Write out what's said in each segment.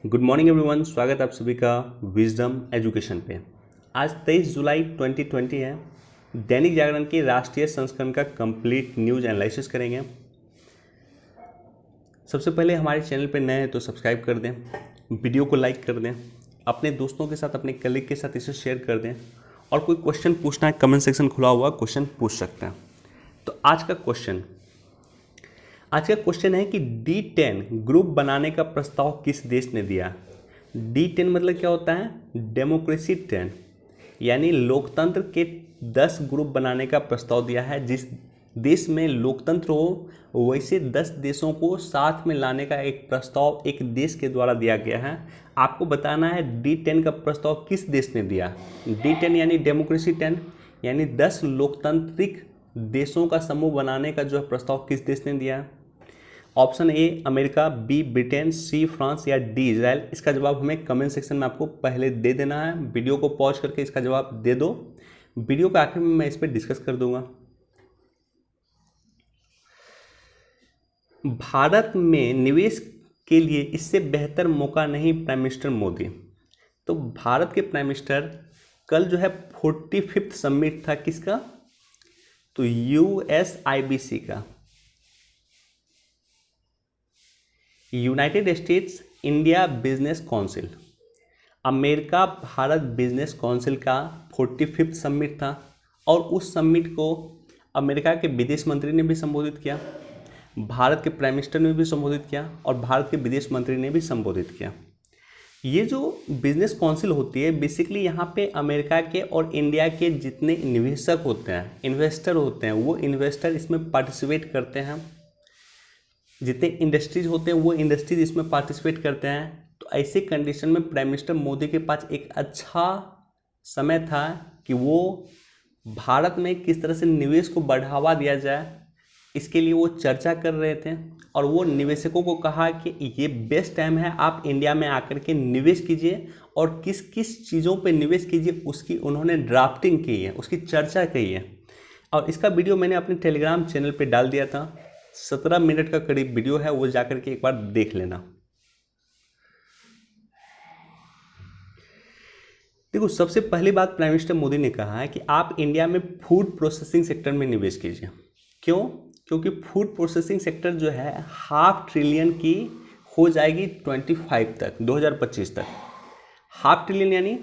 Good morning everyone, स्वागत है आप सभी का विजडम एजुकेशन पे। आज 23 जुलाई 2020 है। दैनिक जागरण के राष्ट्रीय संस्करण का कंप्लीट न्यूज़ एनालिसिस करेंगे। सबसे पहले हमारे चैनल पे नए हैं तो सब्सक्राइब कर दें, वीडियो को लाइक कर दें, अपने दोस्तों के साथ, अपने कलीग के साथ इसे शेयर कर दें। और कोई क्वेश्चन पूछना है, कमेंट सेक्शन खुला हुआ, क्वेश्चन पूछ सकते हैं। तो आज का क्वेश्चन है कि D10 ग्रुप बनाने का प्रस्ताव किस देश ने दिया। D10 मतलब क्या होता है? डेमोक्रेसी 10, यानी लोकतंत्र के 10 ग्रुप बनाने का प्रस्ताव दिया है। जिस देश में लोकतंत्र हो वैसे 10 देशों को साथ में लाने का एक प्रस्ताव एक देश के द्वारा दिया गया है। आपको बताना है D10 का प्रस्ताव किस देश ने दिया। D10 यानी डेमोक्रेसी 10, यानी 10 लोकतांत्रिक देशों का समूह बनाने का जो है प्रस्ताव किस देश ने दिया है। Option A America, B Britain, C France या डी इजराइल। इसका जवाब हमें कमेंट सेक्शन में आपको पहले दे देना है। वीडियो को पॉज करके इसका जवाब दे दो। वीडियो के आखिर में मैं इस पर डिस्कस कर दूंगा। भारत में निवेश के लिए इससे बेहतर मौका नहीं, प्राइम मिनिस्टर मोदी। तो भारत के प्राइम मिनिस्टर कल जो है 45वां समिट था किसका? तो USIBC का, United states India business council, America Bharat business council का 45वां समिट था। और उस समिट को अमेरिका के विदेश मंत्री ने भी संबोधित किया, भारत के प्राइम मिनिस्टर ने भी संबोधित किया और भारत के विदेश मंत्री ने भी संबोधित किया। ये जो बिजनेस काउंसिल होती है, बेसिकली यहाँ पे अमेरिका के और इंडिया के जितने निवेशक होते हैं, इन्वेस्टर होते हैं, वो इन्वेस्टर इसमें पार्टिसिपेट करते हैं। जितने इंडस्ट्रीज होते हैं वो इंडस्ट्रीज इसमें पार्टिसिपेट करते हैं। तो ऐसे कंडीशन में प्राइम मिनिस्टर मोदी के पास एक अच्छा समय था कि वो भारत में किस तरह से निवेश को बढ़ावा दिया जाए, इसके लिए वो चर्चा कर रहे थे। और वो निवेशकों को कहा कि ये बेस्ट टाइम है, आप इंडिया में आकर के निवेश कीजिए और किस किस चीज़ों पे निवेश कीजिए उसकी उन्होंने ड्राफ्टिंग की है, उसकी चर्चा की है। और इसका वीडियो मैंने अपने टेलीग्राम चैनल पे डाल दिया था। 17 मिनट का करीब वीडियो है, वो जाकर के एक बार देख लेना। देखो, सबसे पहली बात प्राइम मिनिस्टर मोदी ने कहा है कि आप इंडिया में फूड प्रोसेसिंग सेक्टर में निवेश कीजिए। क्यों? क्योंकि फूड प्रोसेसिंग सेक्टर जो है $500 ट्रिलियन की हो जाएगी 2025 तक। $500 ट्रिलियन यानी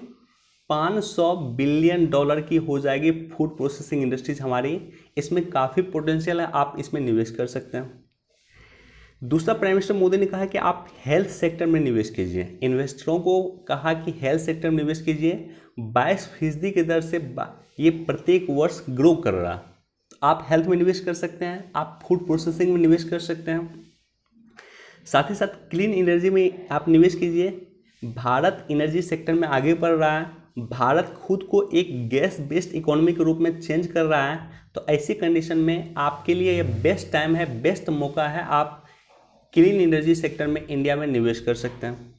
$500 बिलियन की हो जाएगी फूड प्रोसेसिंग इंडस्ट्रीज हमारी। इसमें काफ़ी पोटेंशियल है, आप इसमें निवेश कर सकते हैं। दूसरा, प्राइम मिनिस्टर मोदी ने कहा कि आप हेल्थ सेक्टर में निवेश कीजिए। इन्वेस्टरों को कहा कि हेल्थ सेक्टर में निवेश कीजिए। 22% की दर से ये प्रत्येक वर्ष ग्रो कर रहा। आप हेल्थ में निवेश कर सकते हैं, आप फूड प्रोसेसिंग में निवेश कर सकते हैं। साथ ही साथ क्लीन एनर्जी में आप निवेश कीजिए। भारत एनर्जी सेक्टर में आगे बढ़ रहा है। भारत खुद को एक गैस बेस्ड इकोनॉमी के रूप में चेंज कर रहा है। तो ऐसी कंडीशन में आपके लिए ये बेस्ट टाइम है, बेस्ट मौका है, आप क्लीन एनर्जी सेक्टर में इंडिया में निवेश कर सकते हैं।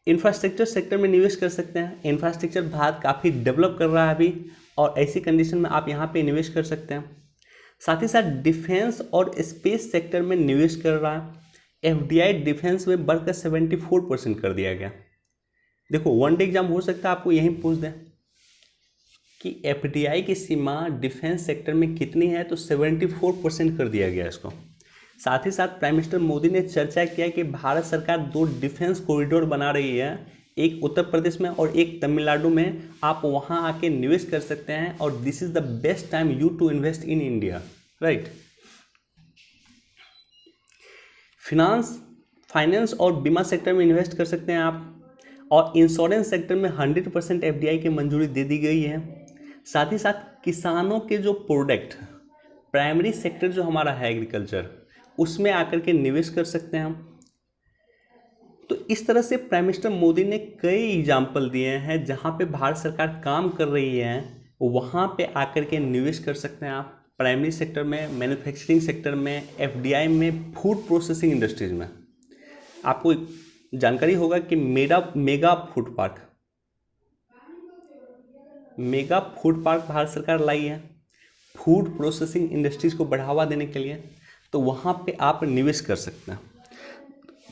इंफ्रास्ट्रक्चर सेक्टर में निवेश कर सकते हैं। इंफ्रास्ट्रक्चर भारत काफ़ी डेवलप कर रहा है अभी, और ऐसी कंडीशन में आप यहाँ पे निवेश कर सकते हैं। साथ ही साथ डिफेंस और स्पेस सेक्टर में निवेश कर रहा है। FDI डिफेंस में बढ़कर 74% कर दिया गया। देखो, वन डे एग्जाम हो सकता है आपको यहीं पूछ दें कि FDI की सीमा डिफेंस सेक्टर में कितनी है, तो 74% कर दिया गया इसको। साथ ही साथ प्राइम मिनिस्टर मोदी ने चर्चा किया कि भारत सरकार 2 डिफेंस कॉरिडोर बना रही है, एक उत्तर प्रदेश में और एक तमिलनाडु में। आप वहां आके निवेश कर सकते हैं और this is the best time you to invest in India, right. Finance और बीमा सेक्टर में इन्वेस्ट कर सकते हैं आप। और इंश्योरेंस सेक्टर में 100% FDI की मंजूरी दे दी गई है। साथ ही साथ किसानों के जो प्रोडक्ट, प्राइमरी सेक्टर जो हमारा है एग्रीकल्चर, उसमें आकर के निवेश कर सकते हैं हम। तो इस तरह से प्राइम मिनिस्टर मोदी ने कई एग्जाम्पल दिए हैं जहां पे भारत सरकार काम कर रही है, वहां पे आकर के निवेश कर सकते हैं आप। प्राइमरी सेक्टर में, मैन्युफैक्चरिंग सेक्टर में, FDI में, फूड प्रोसेसिंग इंडस्ट्रीज में। आपको जानकारी होगा कि मेगा फूड पार्क भारत सरकार लाई है फूड प्रोसेसिंग इंडस्ट्रीज को बढ़ावा देने के लिए। तो वहाँ पे आप निवेश कर सकते हैं।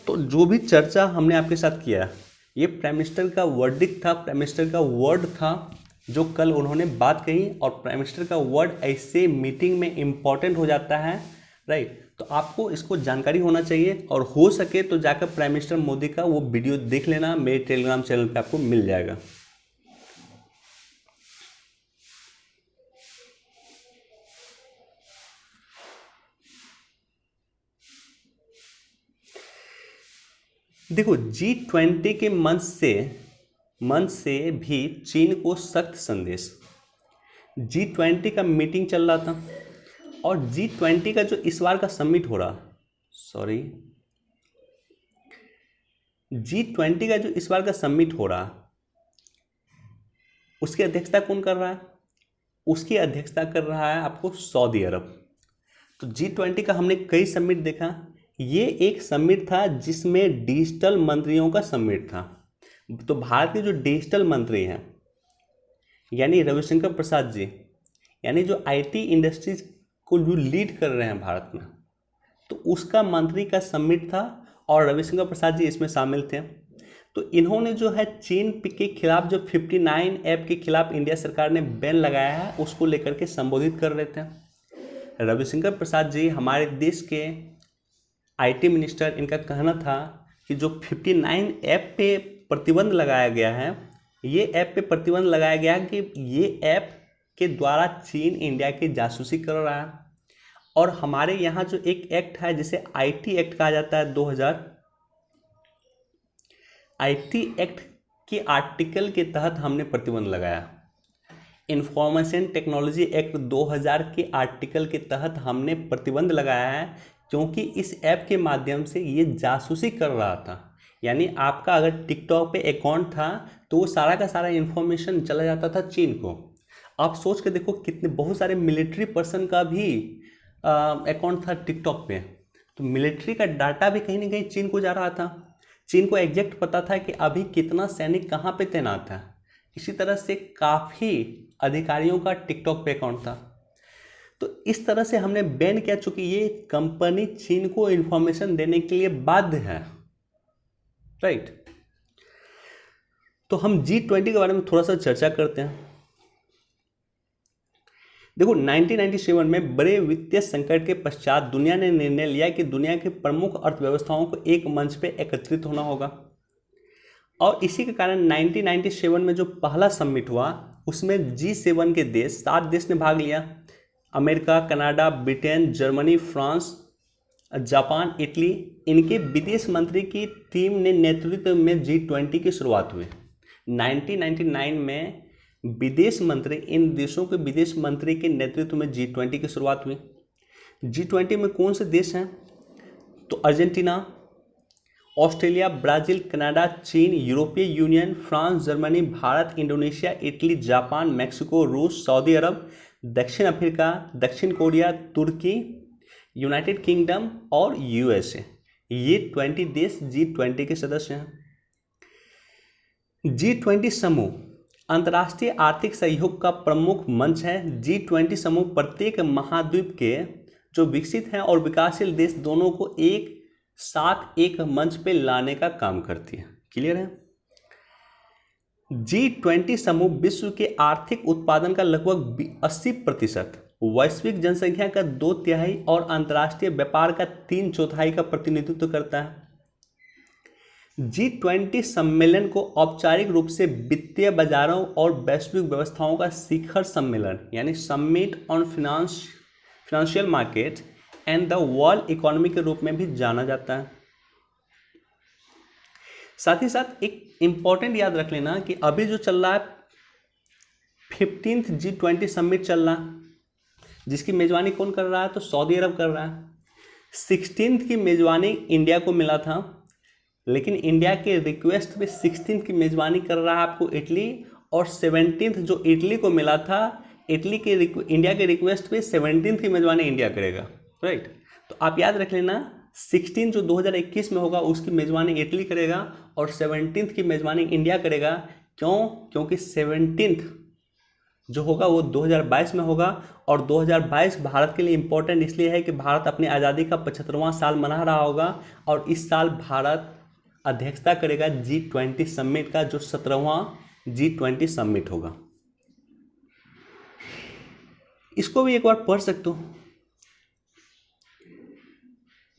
तो जो भी चर्चा हमने आपके साथ किया, ये प्राइम मिनिस्टर का वर्डिक्ट था, प्राइम मिनिस्टर का वर्ड था जो कल उन्होंने बात कही, और प्राइम मिनिस्टर का वर्ड ऐसे मीटिंग में इम्पॉर्टेंट हो जाता है, राइट। तो आपको इसको जानकारी होना चाहिए, और हो सके तो जाकर प्राइम मिनिस्टर मोदी का वो वीडियो देख लेना, मेरे टेलीग्राम चैनल पे आपको मिल जाएगा। देखो, G20 के मंच से भी चीन को सख्त संदेश। G20 का मीटिंग चल रहा था, और G20 का जो इस बार का समिट हो रहा, G20 का जो इस बार का समिट हो रहा, उसकी अध्यक्षता कौन कर रहा है? उसकी अध्यक्षता कर रहा है आपको सऊदी अरब। तो G20 का हमने कई समिट देखा, ये एक समिट था जिसमें डिजिटल मंत्रियों का समिट था। तो भारत के जो डिजिटल मंत्री हैं, यानी रविशंकर प्रसाद जी, यानी जो आईटी इंडस्ट्रीज को जो लीड कर रहे हैं भारत में, तो उसका मंत्री का समिट था, और रविशंकर प्रसाद जी इसमें शामिल थे। तो इन्होंने जो है चीन के खिलाफ जो 59 ऐप के खिलाफ इंडिया सरकार ने बैन लगाया है, उसको लेकर के संबोधित कर रहे थे। रविशंकर प्रसाद जी हमारे देश के आईटी मिनिस्टर, इनका कहना था कि जो 59 ऐप पे प्रतिबंध लगाया गया है, ये ऐप पे प्रतिबंध लगाया गया कि ये ऐप के द्वारा चीन इंडिया की जासूसी कर रहा है। और हमारे यहाँ जो एक एक्ट है जिसे आईटी एक्ट कहा जाता है 2000, आईटी एक्ट के आर्टिकल के तहत हमने प्रतिबंध लगाया। इंफॉर्मेशन टेक्नोलॉजी एक्ट 2000 के आर्टिकल के तहत हमने प्रतिबंध लगाया है, क्योंकि इस ऐप के माध्यम से ये जासूसी कर रहा था। यानी आपका अगर टिकटॉक पे अकाउंट था तो वो सारा का सारा इन्फॉर्मेशन चला जाता था चीन को। आप सोच के देखो, कितने बहुत सारे मिलिट्री पर्सन का भी अकाउंट था टिकटॉक पे, तो मिलिट्री का डाटा भी कहीं ना कहीं चीन को जा रहा था। चीन को एग्जैक्ट पता था कि अभी कितना सैनिक कहाँ पे तैनात है। इसी तरह से काफ़ी अधिकारियों का टिकटॉक पे अकाउंट था। तो इस तरह से हमने बैन किया, चूंकि ये कंपनी चीन को इंफॉर्मेशन देने के लिए बाध्य है, राइट। तो हम G20 के बारे में थोड़ा सा चर्चा करते हैं। देखो, 1997 में बड़े वित्तीय संकट के पश्चात दुनिया ने निर्णय लिया कि दुनिया की प्रमुख अर्थव्यवस्थाओं को एक मंच पे एकत्रित होना होगा, और इसी के कारण 1997 में जो पहला समिट हुआ उसमें G7 के देश 7 देश ने भाग लिया। America, Canada, Britain, Germany, France, Japan, Italy, इनके विदेश मंत्री की टीम ने नेतृत्व में G20 की शुरुआत हुई। 1999 में विदेश मंत्री, इन देशों के विदेश मंत्री के नेतृत्व में G20 की शुरुआत हुई। G20 में कौन से देश हैं? तो अर्जेंटीना, ऑस्ट्रेलिया, ब्राज़ील, कनाडा, चीन, यूरोपीय union, France, Germany, Bharat, Indonesia, Italy, Japan, Mexico, रूस, सऊदी अरब, दक्षिण अफ्रीका, दक्षिण कोरिया, तुर्की, यूनाइटेड किंगडम और यूएसए, ये 20 देश G20 के सदस्य हैं। G20 समूह अंतर्राष्ट्रीय आर्थिक सहयोग का प्रमुख मंच है। G20 समूह प्रत्येक महाद्वीप के जो विकसित हैं और विकासशील देश दोनों को एक साथ एक मंच पे लाने का काम करती है। क्लियर है? G20 समूह विश्व के आर्थिक उत्पादन का लगभग 80%, वैश्विक जनसंख्या का 2/3 और अंतर्राष्ट्रीय व्यापार का 3/4 का प्रतिनिधित्व करता है। G20 सम्मेलन को औपचारिक रूप से वित्तीय बाजारों और वैश्विक व्यवस्थाओं का शिखर सम्मेलन, यानी summit on financial market and the world economy के रूप में भी जाना जाता है। साथ ही साथ एक इम्पॉर्टेंट याद रख लेना कि अभी जो चल रहा है 15th G20 समिट चल रहा है, जिसकी मेजबानी कौन कर रहा है? तो सऊदी अरब कर रहा है। 16th की मेजबानी इंडिया को मिला था, लेकिन इंडिया के रिक्वेस्ट पे 16th की मेजबानी कर रहा है आपको इटली, और 17th जो इटली को मिला था, इंडिया के रिक्वेस्ट पे 17th की मेजबानी इंडिया करेगा, राइट। तो आप याद रख लेना, 16 जो 2021 में होगा उसकी मेजबानी इटली करेगा और 17th की मेजबानी इंडिया करेगा। क्यों? क्योंकि 17th जो होगा वो 2022 में होगा। और 2022 भारत के लिए इम्पोर्टेंट इसलिए है कि भारत अपनी आज़ादी का 75वां साल मना रहा होगा, और इस साल भारत अध्यक्षता करेगा G20 समिट का, जो 17वां G20 समिट होगा। इसको भी एक बार पढ़ सकते हो।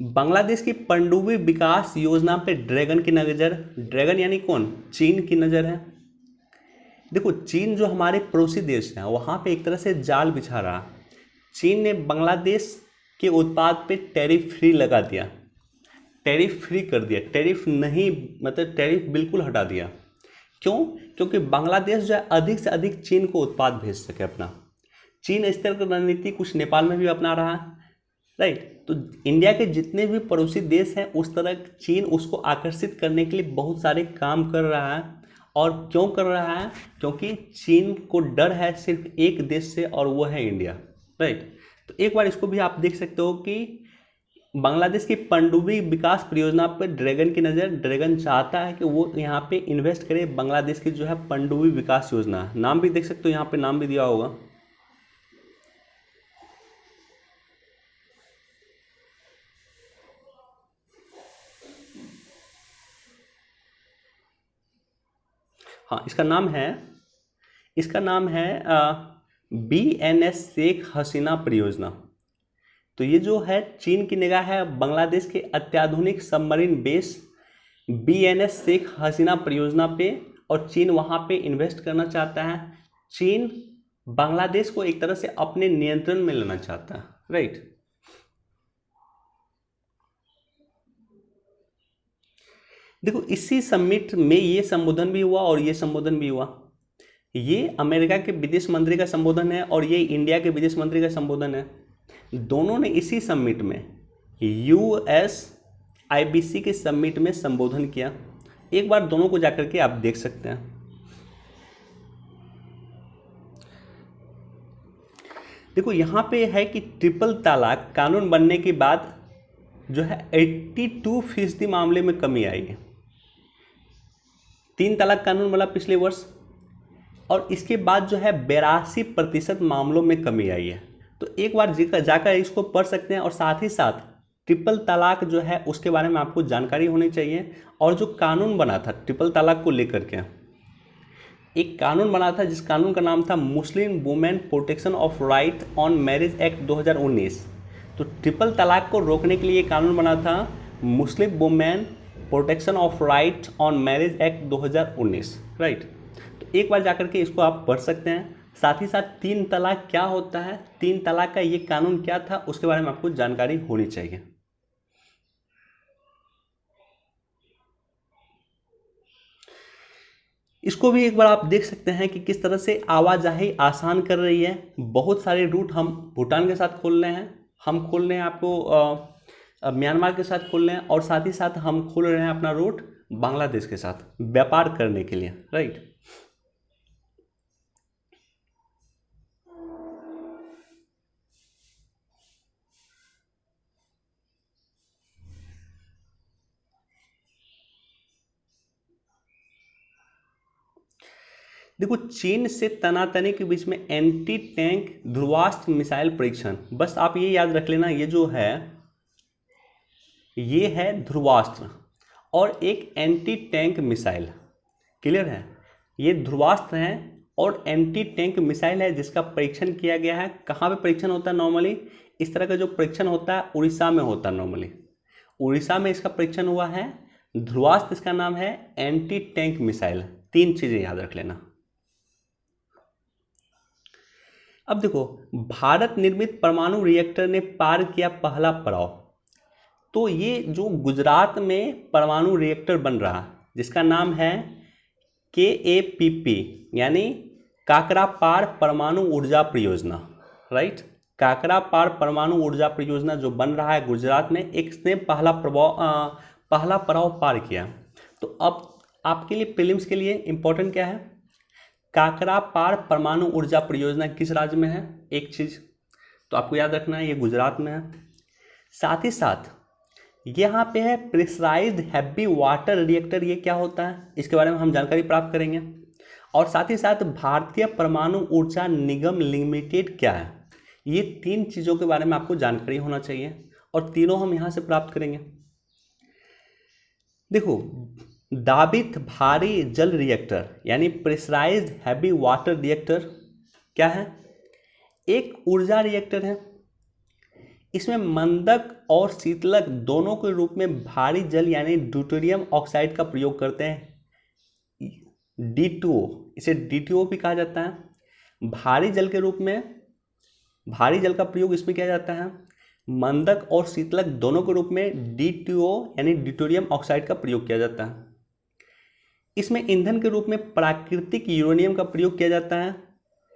बांग्लादेश की पनडुब्बी विकास योजना पे ड्रैगन की नज़र, ड्रैगन यानी कौन, चीन की नज़र है। देखो चीन जो हमारे पड़ोसी देश हैं वहाँ पे एक तरह से जाल बिछा रहा। चीन ने बांग्लादेश के उत्पाद पे टैरिफ फ्री लगा दिया, टैरिफ फ्री कर दिया, टैरिफ नहीं, मतलब टैरिफ बिल्कुल हटा दिया। क्यों? क्योंकि बांग्लादेश जो है अधिक से अधिक चीन को उत्पाद भेज सके अपना। चीन इस तरह की रणनीति कुछ नेपाल में भी अपना रहा है, राइट। तो इंडिया के जितने भी पड़ोसी देश हैं उस तरह चीन उसको आकर्षित करने के लिए बहुत सारे काम कर रहा है। और क्यों कर रहा है? क्योंकि चीन को डर है सिर्फ एक देश से, और वो है इंडिया, राइट। तो एक बार इसको भी आप देख सकते हो कि बांग्लादेश की पनडुब्बी विकास परियोजना पर ड्रैगन की नज़र। ड्रैगन चाहता है कि वो यहाँ पे इन्वेस्ट करे बांग्लादेश की जो है पनडुब्बी विकास योजना। नाम भी देख सकते हो, यहाँ पे नाम भी दिया होगा। हाँ, इसका नाम है BNS शेख हसीना परियोजना। तो ये जो है चीन की निगाह है बांग्लादेश के अत्याधुनिक submarine base BNS Sheikh Hasina परियोजना पे, और चीन वहाँ पे इन्वेस्ट करना चाहता है। चीन बांग्लादेश को एक तरह से अपने नियंत्रण में लेना चाहता है, राइट। देखो इसी समिट में ये संबोधन भी हुआ और ये संबोधन भी हुआ। ये अमेरिका के विदेश मंत्री का संबोधन है और ये इंडिया के विदेश मंत्री का संबोधन है। दोनों ने इसी समिट में USIBC के समिट में संबोधन किया। एक बार दोनों को जाकर के आप देख सकते हैं। देखो यहाँ पे है कि ट्रिपल तलाक कानून बनने के बाद जो है 82% मामले में कमी आई है। 3 तलाक कानून बना पिछले वर्ष, और इसके बाद जो है 82% मामलों में कमी आई है। तो एक बार जाकर इसको पढ़ सकते हैं, और साथ ही साथ ट्रिपल तलाक जो है उसके बारे में आपको जानकारी होनी चाहिए। और जो कानून बना था ट्रिपल तलाक को लेकर के, एक कानून बना था जिस कानून का नाम था Muslim women protection of right on marriage act 2019। तो ट्रिपल तलाक को रोकने के लिए कानून बना था Muslim women protection of right on marriage act 2019, right. तो एक बार जाकर के इसको आप पढ़ सकते हैं। साथ ही साथ 3 तलाक क्या होता है, 3 तलाक का ये कानून क्या था, उसके बारे में आपको जानकारी होनी चाहिए। इसको भी एक बार आप देख सकते हैं कि किस तरह से आवाजाही आसान कर रही है। बहुत सारे रूट हम भूटान के साथ खोल रहे हैं, हम खोल रहे हैं आपको म्यांमार के साथ खोल रहे हैं, और साथ ही साथ हम खोल रहे हैं अपना रूट बांग्लादेश के साथ व्यापार करने के लिए, राइट। देखो चीन से तनातनी के बीच में एंटी टैंक ध्रुवास्त्र मिसाइल परीक्षण। बस आप ये याद रख लेना, ये जो है ये है ध्रुवास्त्र और एक एंटी टैंक मिसाइल, क्लियर है। ये ध्रुवास्त्र है और एंटी टैंक मिसाइल है जिसका परीक्षण किया गया है। कहाँ पे परीक्षण होता है नॉर्मली? इस तरह का जो परीक्षण होता है उड़ीसा में होता है नॉर्मली। उड़ीसा में इसका परीक्षण हुआ है। ध्रुवास्त्र इसका नाम है, एंटी टैंक मिसाइल। 3 चीज़ें याद रख लेना। अब देखो भारत निर्मित परमाणु रिएक्टर ने पार किया पहला पड़ाव। तो ये जो गुजरात में परमाणु रिएक्टर बन रहा जिसका नाम है KAPP यानी काकरा पार परमाणु ऊर्जा परियोजना, राइट। काकरा पार परमाणु ऊर्जा परियोजना जो बन रहा है गुजरात में, इसने पहला पड़ाव पार किया। तो अब आपके लिए प्रीलिम्स के लिए इंपॉर्टेंट क्या है, काकरा पार परमाणु ऊर्जा परियोजना किस राज्य में है, एक चीज तो आपको याद रखना है, ये गुजरात में है। साथ ही साथ यहाँ पे है प्रेशराइज्ड हैवी वाटर रिएक्टर। ये क्या होता है इसके बारे में हम जानकारी प्राप्त करेंगे। और साथ ही साथ भारतीय परमाणु ऊर्जा निगम लिमिटेड क्या है। ये 3 चीज़ों के बारे में आपको जानकारी होना चाहिए और तीनों हम यहाँ से प्राप्त करेंगे। देखो, दाबित भारी जल रिएक्टर यानी प्रेशराइज्ड हैवी वाटर रिएक्टर क्या है? एक ऊर्जा रिएक्टर है। इसमें मंदक और शीतलक दोनों के रूप में भारी जल यानी ड्यूटेरियम ऑक्साइड का प्रयोग करते हैं, D2O, इसे D2O भी कहा जाता है। भारी जल के रूप में भारी जल का प्रयोग इसमें किया जाता है। मंदक और शीतलक दोनों के रूप में D2O यानी ड्यूटेरियम ऑक्साइड का प्रयोग किया जाता है। इसमें ईंधन के रूप में प्राकृतिक यूरेनियम का प्रयोग किया जाता है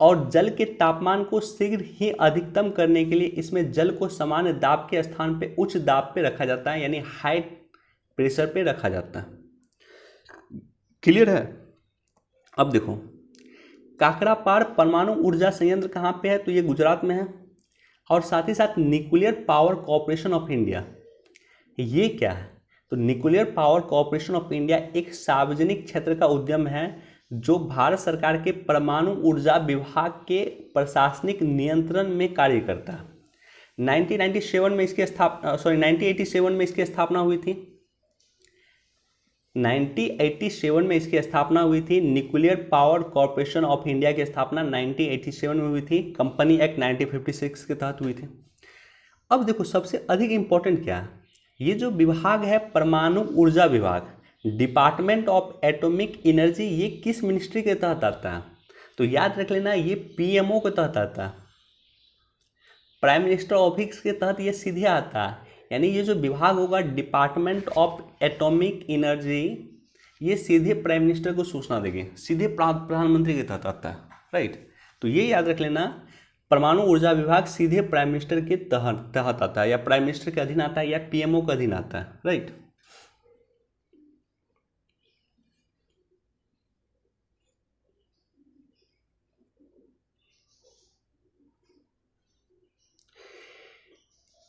और जल के तापमान को शीघ्र ही अधिकतम करने के लिए इसमें जल को सामान्य दाब के स्थान पे उच्च दाब पे रखा जाता है, यानी हाई प्रेशर पे रखा जाता है। क्लियर है? अब देखो, काकरापार परमाणु ऊर्जा संयंत्र कहाँ पे है? तो ये गुजरात में है। और साथ ही साथ nuclear power corporation of India, ये क्या है? तो nuclear power corporation of India एक सार्वजनिक क्षेत्र का उद्यम है जो भारत सरकार के परमाणु ऊर्जा विभाग के प्रशासनिक नियंत्रण में कार्य करता है। 1987 में इसकी 1987 में इसकी स्थापना हुई थी। 1987 में इसकी स्थापना हुई थी। Nuclear power corporation of India की स्थापना 1987 में हुई थी। कंपनी एक्ट 1956 के तहत हुई थी। अब देखो, सबसे अधिक इंपॉर्टेंट क्या है? ये जो विभाग है परमाणु ऊर्जा विभाग, डिपार्टमेंट ऑफ एटॉमिक एनर्जी, ये किस मिनिस्ट्री के तहत आता है? तो याद रख लेना, ये पीएमओ के तहत आता है, प्राइम मिनिस्टर ऑफिस के तहत ये सीधे आता है। यानी ये जो विभाग होगा डिपार्टमेंट ऑफ एटॉमिक एनर्जी, ये सीधे प्राइम मिनिस्टर को सूचना देंगे, सीधे प्रधानमंत्री के तहत आता है, राइट। तो ये याद रख लेना, परमाणु ऊर्जा विभाग सीधे प्राइम मिनिस्टर के तहत आता है, या प्राइम मिनिस्टर के अधीन आता है, या पीएमओ के अधीन आता है, राइट।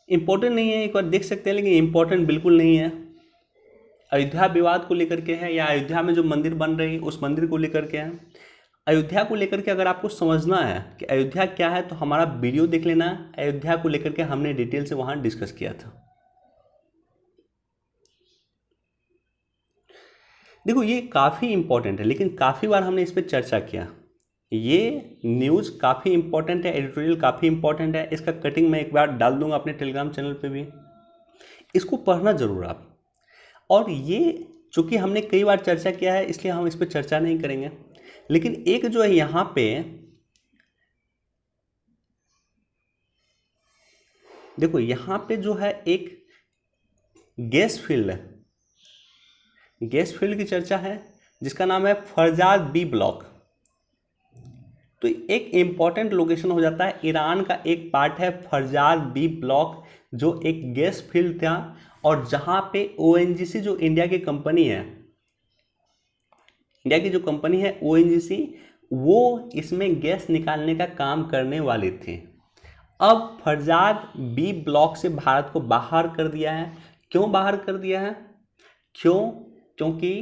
इंपॉर्टेंट नहीं है, एक बार देख सकते हैं, लेकिन इंपॉर्टेंट बिल्कुल नहीं है। अयोध्या विवाद को लेकर के है, या अयोध्या में जो मंदिर बन रही है उस मंदिर को लेकर के है। अयोध्या को लेकर के अगर आपको समझना है कि अयोध्या क्या है, तो हमारा वीडियो देख लेना। अयोध्या को लेकर के हमने डिटेल से वहां डिस्कस किया था। देखो, ये काफ़ी इंपॉर्टेंट है, लेकिन काफ़ी बार हमने इस पर चर्चा किया। ये न्यूज़ काफ़ी इंपॉर्टेंट है, एडिटोरियल काफ़ी इंपॉर्टेंट है। इसका कटिंग मैं एक बार डाल दूंगा अपने टेलीग्राम चैनल पे भी, इसको पढ़ना ज़रूर आप। और ये चूँकि हमने कई बार चर्चा किया है, इसलिए हम इस पर चर्चा नहीं करेंगे। लेकिन एक जो है यहाँ पे देखो, यहाँ पे जो है एक गैस फील्ड है, गैस फील्ड की चर्चा है, जिसका नाम है फरजाद बी ब्लॉक। तो एक इम्पॉर्टेंट लोकेशन हो जाता है, ईरान का एक पार्ट है फरजाद बी ब्लॉक, जो एक गैस फील्ड था, और जहाँ पे ONGC जो इंडिया की कंपनी है, इंडिया की जो कंपनी है ONGC, वो इसमें गैस निकालने का काम करने वाली थी। अब फरजाद बी ब्लॉक से भारत को बाहर कर दिया है। क्यों बाहर कर दिया है? क्योंकि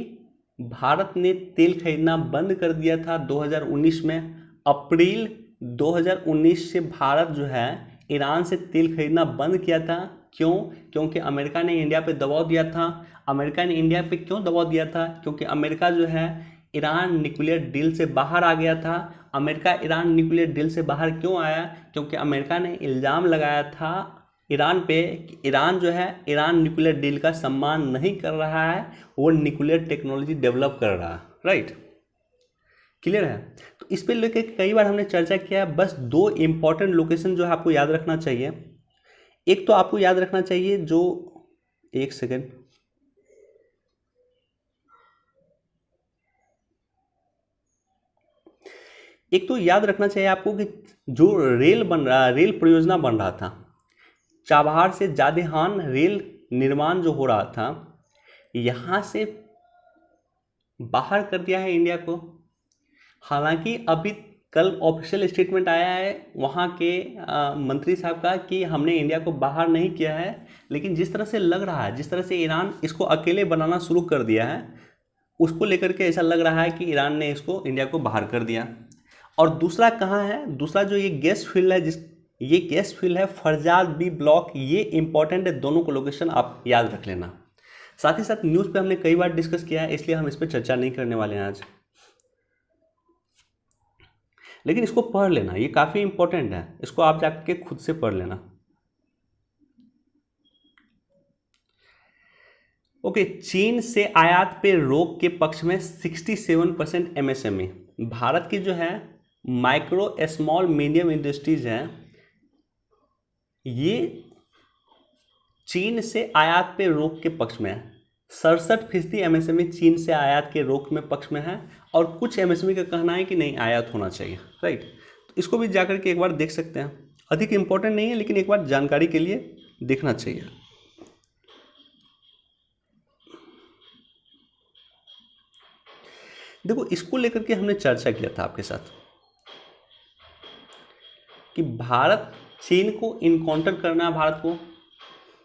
भारत ने तेल खरीदना बंद कर दिया था 2019 में। अप्रैल 2019 से भारत जो है ईरान से तेल खरीदना बंद किया था। क्योंकि अमेरिका ने इंडिया पे दबाव दिया था। अमेरिका ने इंडिया पे क्यों दबाव दिया था? क्योंकि अमेरिका जो है ईरान न्यूक्लियर डील से बाहर आ गया था। अमेरिका ईरान न्यूक्लियर डील से बाहर क्यों आया? क्योंकि अमेरिका ने इल्ज़ाम लगाया था ईरान पे कि ईरान जो है ईरान न्यूक्लियर डील का सम्मान नहीं कर रहा है, वो न्यूक्लियर टेक्नोलॉजी डेवलप कर रहा है, राइट। क्लियर है? तो इस पे लेके कई बार हमने चर्चा किया है। बस 2 इंपॉर्टेंट लोकेशन जो है आपको याद रखना चाहिए। एक तो आपको याद रखना चाहिए जो, एक सेकेंड, एक तो याद रखना चाहिए आपको कि जो रेल परियोजना बन रहा था, चाबहार से जादेहान रेल निर्माण जो हो रहा था, यहाँ से बाहर कर दिया है इंडिया को। हालांकि अभी कल ऑफिशियल स्टेटमेंट आया है वहाँ के मंत्री साहब का कि हमने इंडिया को बाहर नहीं किया है, लेकिन जिस तरह से लग रहा है, जिस तरह से ईरान इसको अकेले बनाना शुरू कर दिया है, उसको लेकर के ऐसा लग रहा है कि ईरान ने इसको इंडिया को बाहर कर दिया। और दूसरा कहाँ है, दूसरा जो ये गैस फील्ड है, ये गैस फील्ड है फरजाद बी ब्लॉक, ये इंपॉर्टेंट है, दोनों को लोकेशन आप याद रख लेना। साथ ही साथ न्यूज़ पे हमने कई बार डिस्कस किया है, इसलिए हम इस पर चर्चा नहीं करने वाले हैं आज, लेकिन इसको पढ़ लेना, ये काफ़ी इंपॉर्टेंट है, इसको आप जाके खुद से पढ़ लेना। ओके, चीन से आयात पे रोक के पक्ष में 67% एमएसएमई। भारत की जो है माइक्रो स्मॉल मीडियम इंडस्ट्रीज हैं, ये चीन से आयात पे रोक के पक्ष में है। 67% एमएसएमई चीन से आयात के रोक में पक्ष में है, और कुछ एमएसएमई का कहना है कि नहीं, आयात होना चाहिए, राइट। तो इसको भी जाकर के एक बार देख सकते हैं, अधिक इंपॉर्टेंट नहीं है, लेकिन एक बार जानकारी के लिए देखना चाहिए। देखो, इसको लेकर के हमने चर्चा किया था आपके साथ कि भारत चीन को इनकाउंटर करना है, भारत को।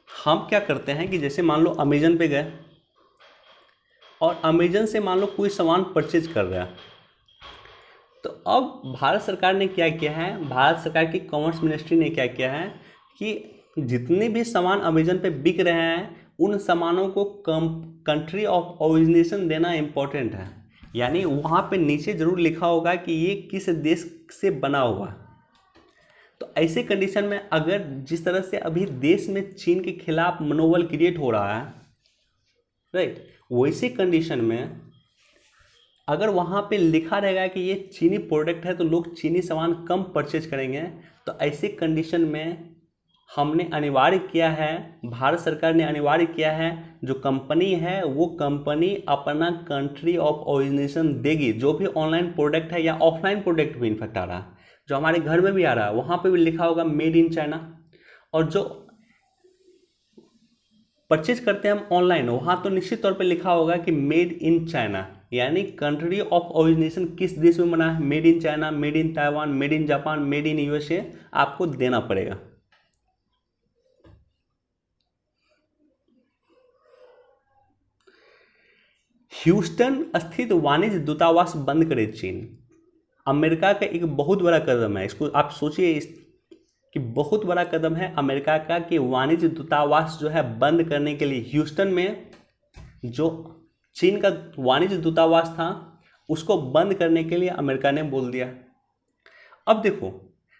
हम क्या करते हैं कि जैसे मान लो अमेजन पे गए और अमेजन से मान लो कोई सामान परचेज कर रहा है, तो अब भारत सरकार ने क्या किया है, भारत सरकार की कॉमर्स मिनिस्ट्री ने क्या किया है कि जितने भी सामान अमेजन पे बिक रहे हैं उन सामानों को कंट्री ऑफ ओरिजिनेशन देना इम्पोर्टेंट है। यानी वहाँ पे नीचे जरूर लिखा होगा कि ये किस देश से बना हुआ। तो ऐसे कंडीशन में अगर जिस तरह से अभी देश में चीन के खिलाफ मनोबल क्रिएट हो रहा है, राइट, वैसे कंडीशन में अगर वहाँ पे लिखा रहेगा कि ये चीनी प्रोडक्ट है तो लोग चीनी सामान कम परचेज करेंगे। तो ऐसे कंडीशन में हमने अनिवार्य किया है, भारत सरकार ने अनिवार्य किया है, जो कंपनी है वो कंपनी अपना कंट्री ऑफ ओरिजिनेशन देगी। जो भी ऑनलाइन प्रोडक्ट है या ऑफलाइन प्रोडक्ट भी इनफेक्ट आ रहा है, जो हमारे घर में भी आ रहा है, वहाँ पे भी लिखा होगा मेड इन चाइना। और जो परचेज करते हैं हम ऑनलाइन, वहाँ तो निश्चित तौर पे लिखा होगा कि मेड इन चाइना, यानी कंट्री ऑफ ओरिजिनेशन किस देश में बना है, made in China, made in Taiwan, made in Japan, made in USA आपको देना पड़ेगा। ह्यूस्टन स्थित वाणिज्य दूतावास बंद करे चीन। अमेरिका का एक बहुत बड़ा कदम है, इसको आप सोचिए कि बहुत बड़ा कदम है अमेरिका का कि वाणिज्य दूतावास जो है बंद करने के लिए, ह्यूस्टन में जो चीन का वाणिज्य दूतावास था उसको बंद करने के लिए अमेरिका ने बोल दिया। अब देखो,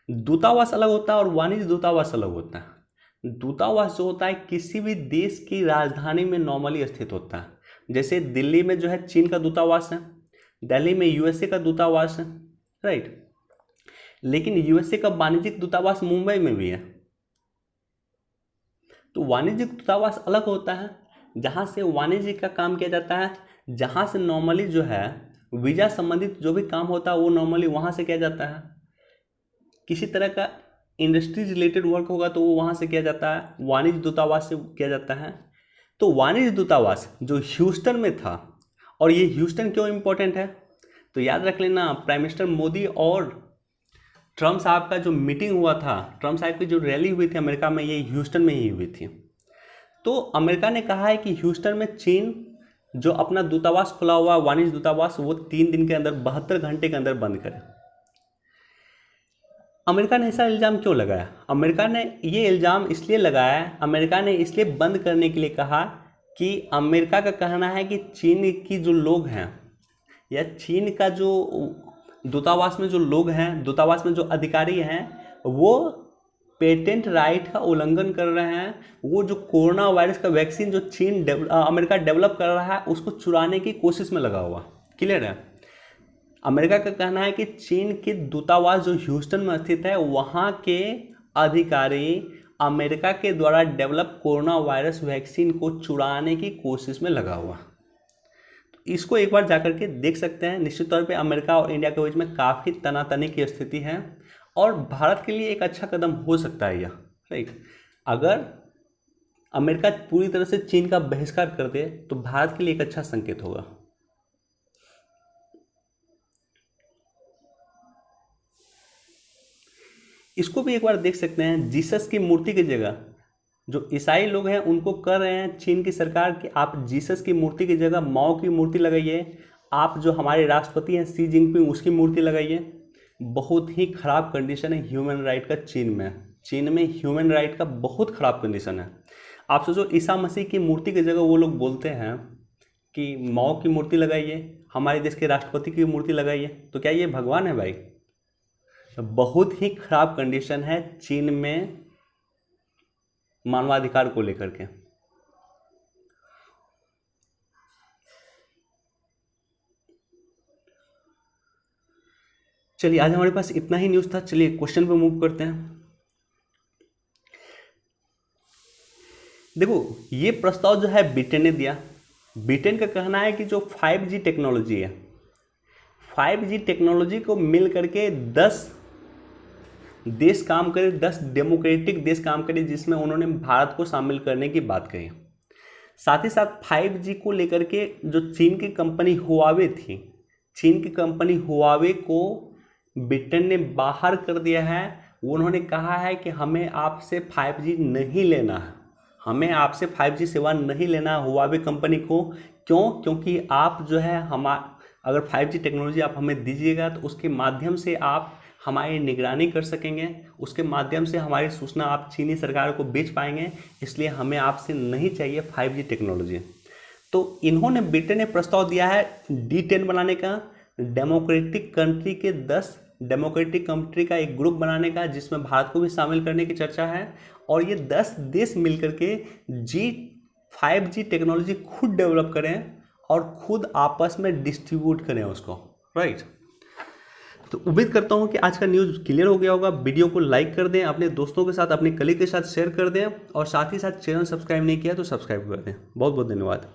दूतावास अलग होता है और वाणिज्य दूतावास अलग होता है। दूतावास जो होता है किसी भी देश की राजधानी में नॉर्मली स्थित होता है। जैसे दिल्ली में जो है चीन का दूतावास है, दिल्ली में यूएसए का दूतावास है, राइट। लेकिन यूएसए का वाणिज्यिक दूतावास मुंबई में भी है। तो वाणिज्यिक दूतावास अलग होता है, जहाँ से वाणिज्य का काम किया जाता है, जहाँ से नॉर्मली जो है वीज़ा संबंधित जो भी काम होता है वो नॉर्मली वहाँ से किया जाता है। किसी तरह का इंडस्ट्री रिलेटेड वर्क होगा तो वो वहाँ से किया जाता है, वाणिज्य दूतावास से किया जाता है। तो वाणिज्य दूतावास जो ह्यूस्टन में था, और ये ह्यूस्टन क्यों इम्पोर्टेंट है तो याद रख लेना, प्राइम मिनिस्टर मोदी और ट्रम्प साहब का जो मीटिंग हुआ था, ट्रम्प साहब की जो रैली हुई थी अमेरिका में, ये ह्यूस्टन में ही हुई थी। तो अमेरिका ने कहा है कि ह्यूस्टन में चीन जो अपना दूतावास खुला हुआ वाणिज्य दूतावास वो 3 दिन के अंदर, 72 घंटे के अंदर बंद करे। अमेरिका ने ऐसा इल्ज़ाम क्यों लगाया? अमेरिका ने ये इल्ज़ाम इसलिए लगाया, अमेरिका ने इसलिए बंद करने के लिए कहा कि अमेरिका का कहना है कि चीन की जो लोग हैं या चीन का जो दूतावास में जो लोग हैं, दूतावास में जो अधिकारी हैं, वो पेटेंट राइट का उल्लंघन कर रहे हैं। वो जो कोरोना वायरस का वैक्सीन जो अमेरिका डेवलप कर रहा है उसको चुराने की कोशिश में लगा हुआ। क्लियर है? अमेरिका का कहना है कि चीन के दूतावास जो ह्यूस्टन में स्थित है वहाँ के अधिकारी अमेरिका के द्वारा डेवलप कोरोना वायरस वैक्सीन को चुराने की कोशिश में लगा हुआ। तो इसको एक बार जाकर के देख सकते हैं। निश्चित तौर पे अमेरिका और इंडिया के बीच में काफ़ी तनातनी की स्थिति है और भारत के लिए एक अच्छा कदम हो सकता है यह, राइट। अगर अमेरिका पूरी तरह से चीन का बहिष्कार कर दे तो भारत के लिए एक अच्छा संकेत होगा। इसको भी एक बार देख सकते हैं। जीसस की मूर्ति की जगह जो ईसाई लोग हैं उनको कर रहे हैं चीन की सरकार कि आप जीसस की मूर्ति की जगह माओ की मूर्ति लगाइए, आप जो हमारे राष्ट्रपति हैं शी जिनपिंग उसकी मूर्ति लगाइए। बहुत ही ख़राब कंडीशन है ह्यूमन राइट का चीन में ह्यूमन राइट का बहुत ख़राब कंडीशन है। आप सोचो ईसा मसीह की मूर्ति की जगह वो लोग बोलते हैं कि माओ की मूर्ति लगाइए, हमारे देश के राष्ट्रपति की मूर्ति लगाइए, तो क्या ये भगवान है भाई? बहुत ही ख़राब कंडीशन है चीन में मानवाधिकार को लेकर के। चलिए आज हमारे पास इतना ही न्यूज़ था। चलिए क्वेश्चन पे मूव करते हैं। देखो ये प्रस्ताव जो है ब्रिटेन ने दिया। ब्रिटेन का कहना है कि जो 5G टेक्नोलॉजी है, 5G टेक्नोलॉजी को मिल करके 10 देश काम करे, 10 डेमोक्रेटिक देश काम करे, जिसमें उन्होंने भारत को शामिल करने की बात कही। साथ ही साथ 5G को लेकर के जो चीन की कंपनी हुआवे थी, चीन की कंपनी हुआवे को ब्रिटेन ने बाहर कर दिया है। उन्होंने कहा है कि हमें आपसे 5G नहीं लेना है, हमें आपसे 5G सेवा नहीं लेना है हुआवे कंपनी को। क्यों? क्योंकि आप जो है अगर 5G टेक्नोलॉजी आप हमें दीजिएगा तो उसके माध्यम से आप हमारी निगरानी कर सकेंगे, उसके माध्यम से हमारी सूचना आप चीनी सरकार को बेच पाएंगे, इसलिए हमें आपसे नहीं चाहिए 5G टेक्नोलॉजी। तो इन्होंने ब्रिटेन ने प्रस्ताव दिया है D10 बनाने का, डेमोक्रेटिक कंट्री के 10 डेमोक्रेटिक कंट्री का एक ग्रुप बनाने का, जिसमें भारत को भी शामिल करने की चर्चा है। और ये 10 देश मिलकर के 5G टेक्नोलॉजी खुद डेवलप करें और खुद आपस में डिस्ट्रीब्यूट करें उसको, राइट। तो उम्मीद करता हूँ कि आज का न्यूज़ क्लियर हो गया होगा। वीडियो को लाइक कर दें, अपने दोस्तों के साथ, अपने कलीग के साथ शेयर कर दें, और साथ ही साथ चैनल सब्सक्राइब नहीं किया तो सब्सक्राइब कर दें। बहुत बहुत धन्यवाद।